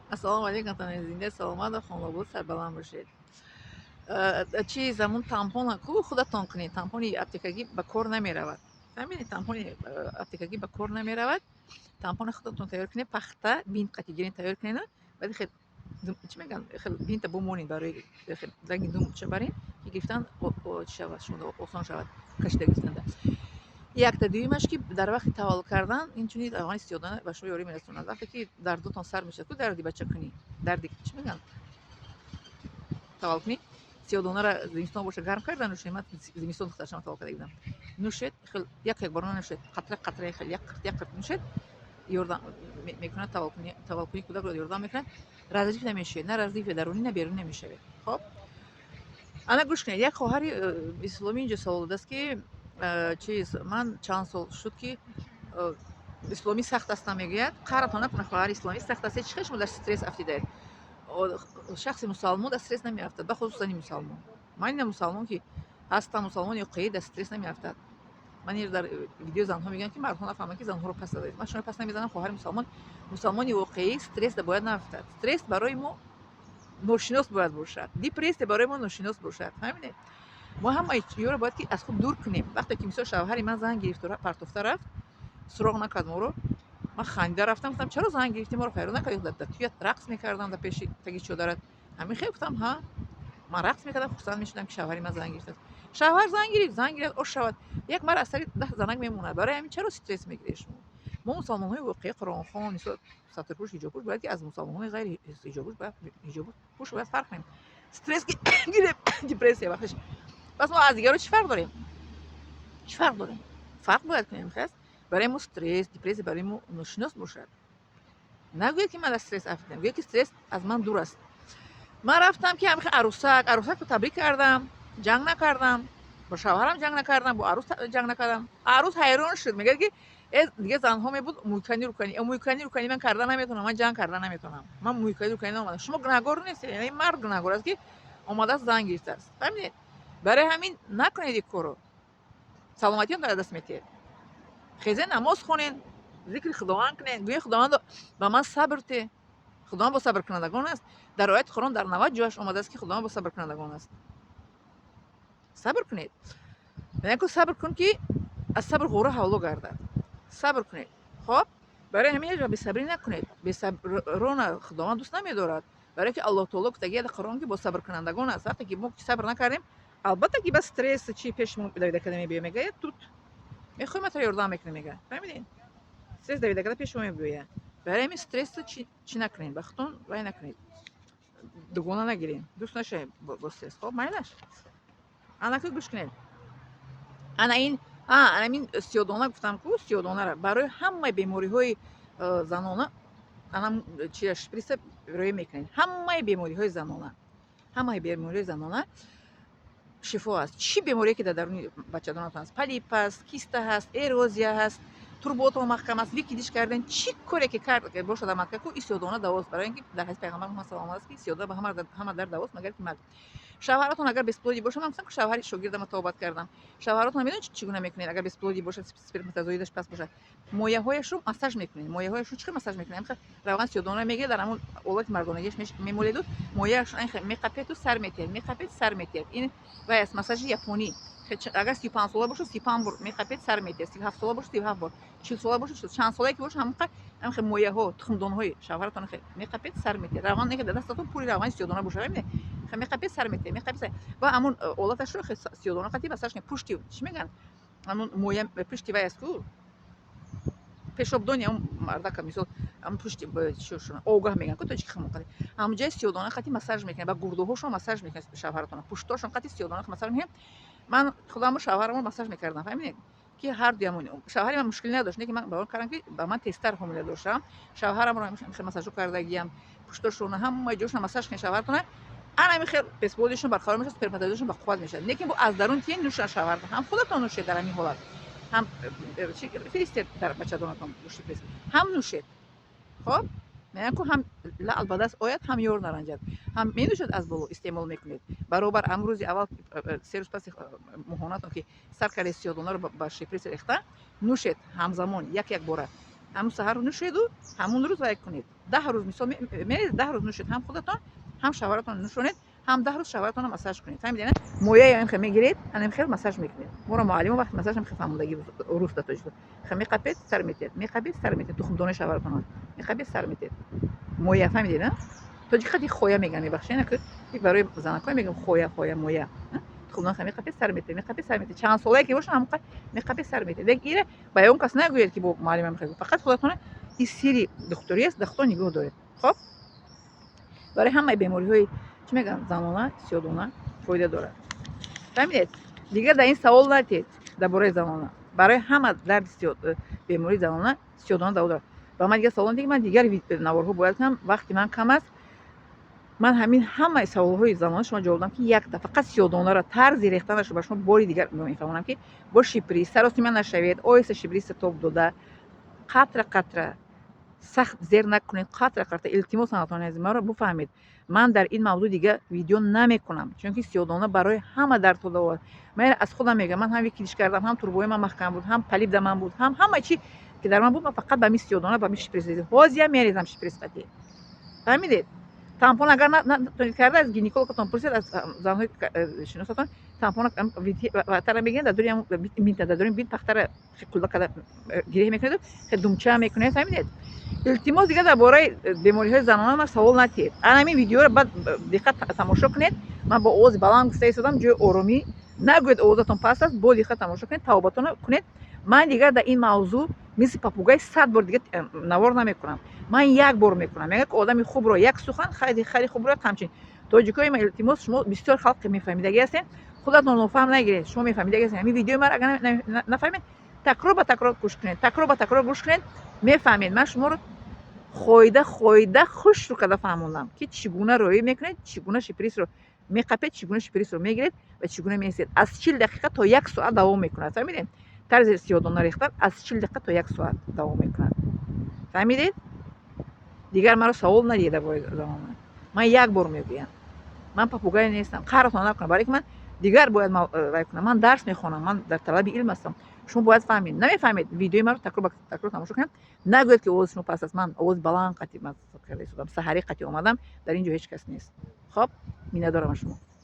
Ассалому алейкум, зинда саломат ва хонобод сарбаланд бошед. Чи замун тампона ку худатон кунед. Тампони аптекагӣ ба кор намеравад. Фаҳмидед, тампони аптекагӣ ба кор намеравад. Тампони худатон тайёр кунед, пахта бинт қати гирин тайёр кунед. Баъд хел чӣ мегӯянд, хел бинта бумонед барои хел ранги дум чӣ барин ки гирифтан чӣ шавад, шумо осон шавад кашида гирифтанда. Якта дуюмаш ки дар вақти таваллуд кардан инчунин аввани сиёдона ба шумо ёрӣ мерасонад. Вақте ки дардотон сар мешавад, ку дарди бачакунӣ, дарди чӣ мегӯянд, таваллуд кунӣ, сиёдонара зимистон боша гарм карда нӯшед. Ман зимистон духтарчам таваллуд карда будам. Нӯшед, хел як бора нӯшед, қатра хел як қирт нӯшед, ёрдам мекунад, таваллудкунии кӯдакро ёрдам мекунад. Разиф намешавед, на разифи дарунӣ, на берунӣ намешавед. Хоб, ана гӯш кунед. Як хоҳари исломӣ инҷо савол додааст ки чиз ман чанд сол шуд ки исломӣ сахт астам мегӯяд. Қарратон накунад, хоҳари исломӣ сахт аст. Чӣ хел шумо дар стресс афтидаед? Шахси мусалмон дар стресс намеафтад, бахусусани мусалмон. Ман ина мусалмон ки ҳастам, мусалмони воқеӣ дар стресс намеафтад. Ман ин дар видеои занҳо мегӯям ки мардҳо нафаҳманд ки занҳоро пас задаед. Ман шуморо пас намезанам. Хоҳари мусалмони воқеӣ стресс бояд наафтад. Стресс барои мо ношинос бояд бошад. Депрессия барои мо ношинос бошад. Фаҳмидед? Мо ҳамаи ёро бояд ки аз худ дур кунем. Вақте ки мисол шавҳари ман занг гирифту партофта рафт, суроғ накард моро. Ман хандида рафтам, гуфтам: "Чаро занг гирифтӣ, моро хайрон накардӣ?" Дар туят рақс мекардам дар пеши таги чодарат. Ҳамин хел гуфтам: "Ҳа." Ман рақс мекардам, хурсанд мешудам ки шавҳари ман занг гирифтааст. Шавҳар занг гирад, ош шавад. Як мар аз сари 10 занак мемонад. Барои ҳамин чаро стресс мегиред шумо? Мо мусалмонҳои воқеӣ, Қуронхон, нисо сатрпӯш, ҳиҷобпӯш бояд ки аз мусалмонҳои ғайри ҳиҷобпӯш бояд ҳиҷобпӯш бояд фарқ кунем. Стресс гирем, депрессия вақташ. Пас мо аз дигарҳо чӣ фарқ дорем? Чӣ фарқ дорем? Фарқ бояд кунем хас. Барои мо стресс, депрессия барои мо ношинос бошад. Нагӯед ки ман дар стресс афтидам, гӯед ки стресс аз ман дур аст. Ман рафтам ки ҳамихел арӯсакро табрик кардам, ҷанг накардам, бо шавҳарам ҷанг накардам, бо арӯс ҷанг накардам. Арӯс ҳайрон шуд, мегӯяд ки дигар занҳо мебуд мӯйканӣ ман карда наметавонам, ман ҷанг карда наметавонам. Ман мӯйканӣ наомадам. Шумо гунаҳгор нестед, яъне мард гунаҳгор аст ки омадааст занг гирифтааст. Фаҳмидед? Барои ҳамин накунед ин корро. Саломатиёнтон аз даст метиҳед. Хезед намоз хонед, зикри худованд кунед, гӯед: "Худовандо ба ман сабр те." Худованд бо сабркунандагон аст. Дар ояти Қуръон дар 90 ҷояш омадааст ки Худованд бо сабркунандагон аст. Сабр кунед. Яъне ку сабр кун ки аз сабр ғора ҳавло гардад. Сабр кунед. Хоб, барои ҳамин ҳеҷ вақт бесабрӣ накунед. Бесаброна Худованд дӯст намедорад. Барое ки Аллоҳ таоло гуфтагӣ дар Қуръон ки бо сабркунандагон аст. Вақте ки мо сабр накардем, албатта ки ба стресс чӣ пеши мо давидакада мебиёяд, мегӯяд: "Тут мехоҳӣ ма туро ёрдам мекунем", мегӯяд. Фаҳмидед? Стресс давидакада пеши мо мебиёяд. Барои ҳамин стрессро чӣ накунед? Ба худтон вай накунед. Дугона нагиред. Дӯст нашавед бо стресс. Хоб, майлаш. Ана ку гӯш кунед. Ана ин ин сиёдона гуфтам ку, сиёдонара барои ҳамаи бемориҳои занона ана чия шприца роя мекунед. Ҳамаи бемориҳои занона шифо аст. Чӣ беморие ки дар даруни бачадонатон аст? Полип аст, киста ҳаст, эрозия ҳаст, турботро маҳкам аст, викидиш кардан, чӣ коре ки кард бошад амал кард ку ин сиёдона давост. Барои ин ки дар ҳадиси пайғамбар Муҳаммад саллаллоҳу алайҳи ва саллам аст ки сиёдона ба ҳама дард давост магар ки марг. Шавҳаратон агар бесплодӣ бошад, ман гуфтам ки шавҳари шогирдам тобат кардам. Шавҳаратон медонед чӣ гуна мекунед агар бесплодӣ бошад, сперматозоидаш паст бошад? Мояҳояшро массаж мекунед. Мояҳояшро чӣ хел массаж мекунед? Ҳамин равган сиёдона мегиред, дар ҳамон олати мардонагиаш мемоледу, мояашро ин хел меқапеду сар метиҳед, меқапед сар метиҳед. Ин вай аст массажи японӣ. Агар 35 сола бошад, 35 бор меқапед сар метиҳед, 37 сола бошад, 37 бор, 40 сола бошад, 40, чанд солае ки бошад, ҳамин хел мояҳо, тухмдонҳои шавҳаратон хел меқапед сар метиҳед. Равган не ки дар дастатон пури равгани сиёдона бошад, мебинед? Хел меқапед сар метиҳед, меқапед сар. Ва ҳамон олаташро хел сиёдона қатӣ массаж кунед. Пушти чӣ мегӯянд? Ҳамон моя пушти вай аст ку, пешобдони он мардака, мисол ҳамон пушти чӯшона огаҳ мегӯянд ку тоҷики хамон қатӣ. Ҳамон ҷои сиёдона қатӣ массаж мекунед. Ба гурдуҳошон массаж мекунед шавҳаратона. Пуштошон қатӣ сиёдона массаж мекунед. Ман худам шавҳарамро массаж мекардам, фаҳмидед? Ки ҳар ду ҳамон шавҳари ман мушкилӣ недошт, не ки ман баён кардам ки ба ман тезтар ҳомила доштам. Шавҳарамро ҳамин хел массажо кардагиам, пуштошона ҳамаи ҷошона массаж кунед шавҳаратона. ана ҳамин хел бесплодияшон барқарор мешавад, сперматозоидашон ба қувват мешавад. Не ки бо аз дарун тиен нӯшад шавҳаратон. Ҳам худатон нӯшед дар ҳамин ҳолат. Ҳам фиристед дар бачадонатон гӯшти фирист. Ҳам нӯшед. Хоб? Мегӯям ку ҳам лаъл ба даст ояд, ҳам ёр наранҷад. Ҳам менӯшад аз боло истеъмол мекунед. Баробар рӯзи аввал 3 рӯз паси моҳонатон ки сар кардед сиёдонаро ба шприц рехта, нӯшед ҳамзамон як бора. همون سحر رو نوشید و همون روز ورک کنید. 10 روز مثلا میرید 10 روز نوشید، هم خودتون هم شوهرتون نوشونید، هم 10 روز شوهرتون رو مساج کنید. فهمیدین؟ مویه هم خیلی میگیرید، همین خیلی مساج میکنید. مورا معلم وقت مساج هم خیلی فهموندگی روز داشت. خیلی میقبید سر میتید، میقبید سر میتید، تخم دونه شوهرتون میقبید سر میتید. مویه فهمیدین؟ تو چقدر خویا میگن بخشین که برای زنکای میگم خویا مویه. خودم خمی قپی سر میته چند ساله که باشه هم قپی سر میته دیگه ایره با اون کس نگوید که با معلم میخواد فقط خودتون این سری دکتری است دکتر نگاه داره. خب برای همه بیماری های چی میگن زنانه سیادونه فایده داره. فهمیدید دیگه در این سوال نتید درباره زنانه برای همه درد بیماری زنانه سیادونه داره. و من دیگه سوال دیگه من دیگر نوارها باید کنم وقتی من کم است. من همه سوال‌های زنانه شما جواب دادم که یک دفعه فقط سیادونه را طرز ریختنش رو شما باری دیگر میفهمونم که با شپری سراسیمه نشوید آیس شپری ستوب داده قطره سخت زیر نکنید قطره التماس ازتون از ما رو بفهمید. من در این موضوع دیگه ویدیو نمیکنم چون که سیادونه برای همه درد داره. من از خودم میگم من هم کلیش کردم هم توربوی من محکم بود هم پلیب در من بود هم همه چی که در من بود من فقط به می سیادونه به می شپریز دیدم بازی میریزم شپریز قطعی. فهمیدید؟ تامپون اگر نه کرده از گینیکولوگتون پرسید از زنهای شناستون تامپون و تر میگن در دوری هم میت در دوری بیت پختر کلا کلا گیره میکنید که دومچه میکنید. فهمیدید؟ التماس دیگه درباره بیماری های زنانه من سوال نکنید. انا همین ویدیو رو بعد دقت تماشا کنید. من با آواز بلند گفته ایستادم جای آرومی نگوید آوازتون پست است با دقت تماشا کنید توبتون کنید. من دیگه در این موضوع مثل پاپوگای 100 بار دیگه نوار نمیکنم. من یک بار میکنم میگه که آدمی خوب رو یک سخن خیلی خوب رو همچین توجیهی من التماس شما بسیار خلق میفهمیدگی هستین خودتون نفهم نگیرید شما میفهمیدگی هستین. همین ویدیو من اگر نفهمید تکرار به تکرار گوش کنید گوش کنید میفهمید. من شما رو خویده خوش رو کده فهموندم که چگونه روی میکنید چگونه شپریس رو میقپید چگونه شپریس رو میگیرید و چگونه میسید. از 40 دقیقه تا 1 ساعت دوام میکنه. فهمیدید؟ طرز سیادونه ریختن از 40 دقیقه تا 1 ساعت دوام میکنه. فهمیدید؟ دیگر مرا سوال ندیده باید زمان من یک بار میگویم من پاپوگای نیستم قهرتان نکنم برای که من دیگر باید کنم. من درس میخونم من در طلب علم هستم. شما باید فهمید نمیفهمید ویدیو مرا تکرار تماشا کنید نگوید که آواز شما پس از من آواز بلند قطعی من کرده شدم سحری قطعی اومدم در اینجا هیچ کس نیست. خب مینه دارم شما.